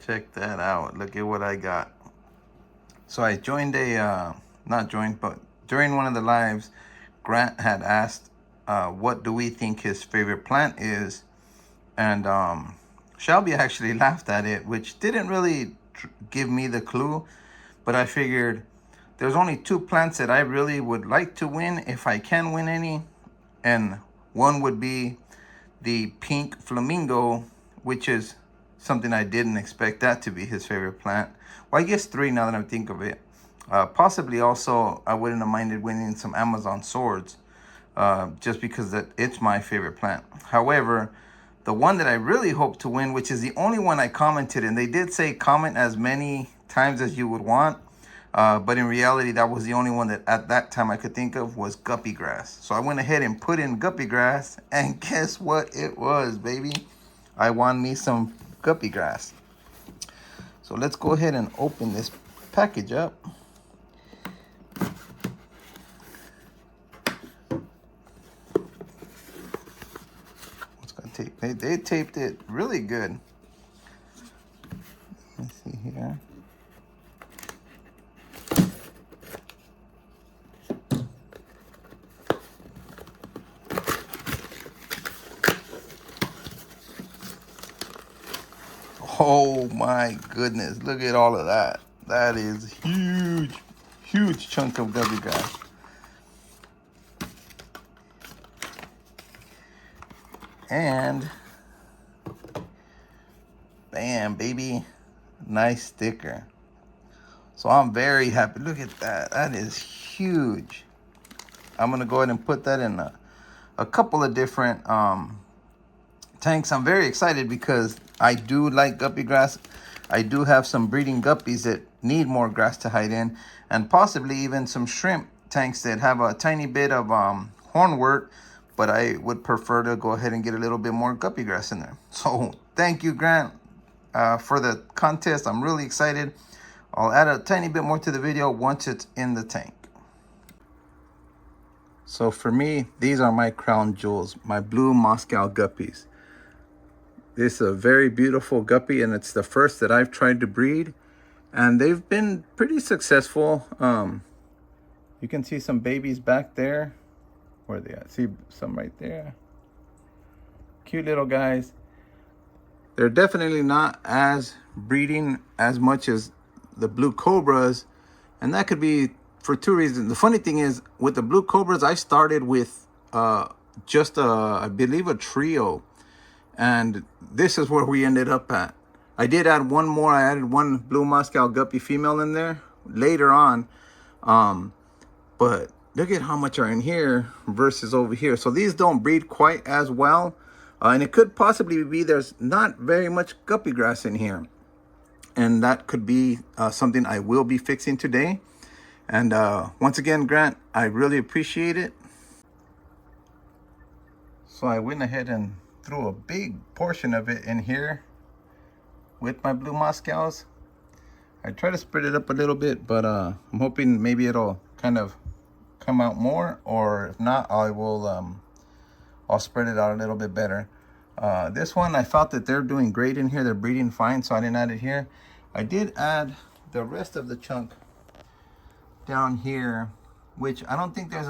Check that out. Look at what I got. So I joined not joined, but during one of the lives, Grant had asked, what do we think his favorite plant is? And Shelby actually laughed at it, which didn't really give me the clue. But I figured there's only two plants that I really would like to win if I can win any. And one would be the pink flamingo, which is something I didn't expect that to be his favorite plant. Well, I guess three now that I think of it. Possibly also, I wouldn't have minded winning some Amazon swords, just because it's my favorite plant. However, the one that I really hope to win, which is the only one I commented, and they did say comment as many times as you would want, but in reality, that was the only one that at that time I could think of, was guppy grass. So I went ahead and put in guppy grass, and guess what it was, baby? I won me some guppy grass. So let's go ahead and open this package up. What's gonna tape? They taped it really good. Let's see here. Oh my goodness, look at all of that. That is huge, huge chunk of guppy grass. And bam, baby, nice sticker. So I'm very happy. Look at that. That is huge. I'm gonna go ahead and put that in a couple of different tanks. I'm very excited because I do like guppy grass. I do have some breeding guppies that need more grass to hide in, and possibly even some shrimp tanks that have a tiny bit of hornwort, but I would prefer to go ahead and get a little bit more guppy grass in there. So thank you, Grant, for the contest. I'm really excited. I'll add a tiny bit more to the video once it's in the tank. So for me, these are my crown jewels, my blue Moscow guppies. This is a very beautiful guppy, and it's the first that I've tried to breed, and they've been pretty successful. You can see some babies back there. Where are they at? See some right there. Cute little guys. They're definitely not as breeding as much as the blue cobras, and that could be for two reasons. The funny thing is, with the blue cobras, I started with just I believe a trio, and this is where we ended up at. I did add one more. I added one blue Moscow guppy female in there later on, but look at how much are in here versus over here. So these don't breed quite as well, and it could possibly be there's not very much guppy grass in here, and that could be something I will be fixing today. And once again, Grant, I really appreciate it. So I went ahead and threw a big portion of it in here with my blue Moscows. I try to spread it up a little bit, but I'm hoping maybe it'll kind of come out more, or if not, I will I'll spread it out a little bit better. This one, I felt that they're doing great in here. They're breeding fine, so I didn't add it here. I did add the rest of the chunk down here, which I don't think there's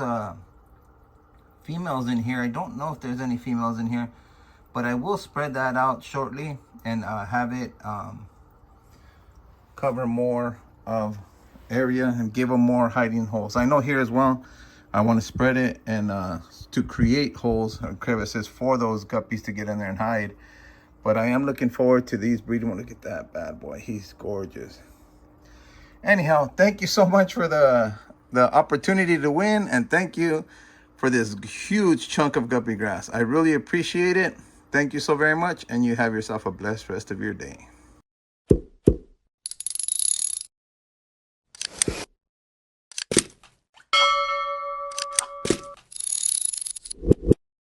females in here. I don't know if there's any females in here, but I will spread that out shortly and have it cover more of area and give them more hiding holes. I know here as well, I want to spread it and to create holes or crevices for those guppies to get in there and hide. But I am looking forward to these breeding. Look at that bad boy. He's gorgeous. Anyhow, thank you so much for the opportunity to win, and thank you for this huge chunk of guppy grass. I really appreciate it. Thank you so very much, and you have yourself a blessed rest of your day.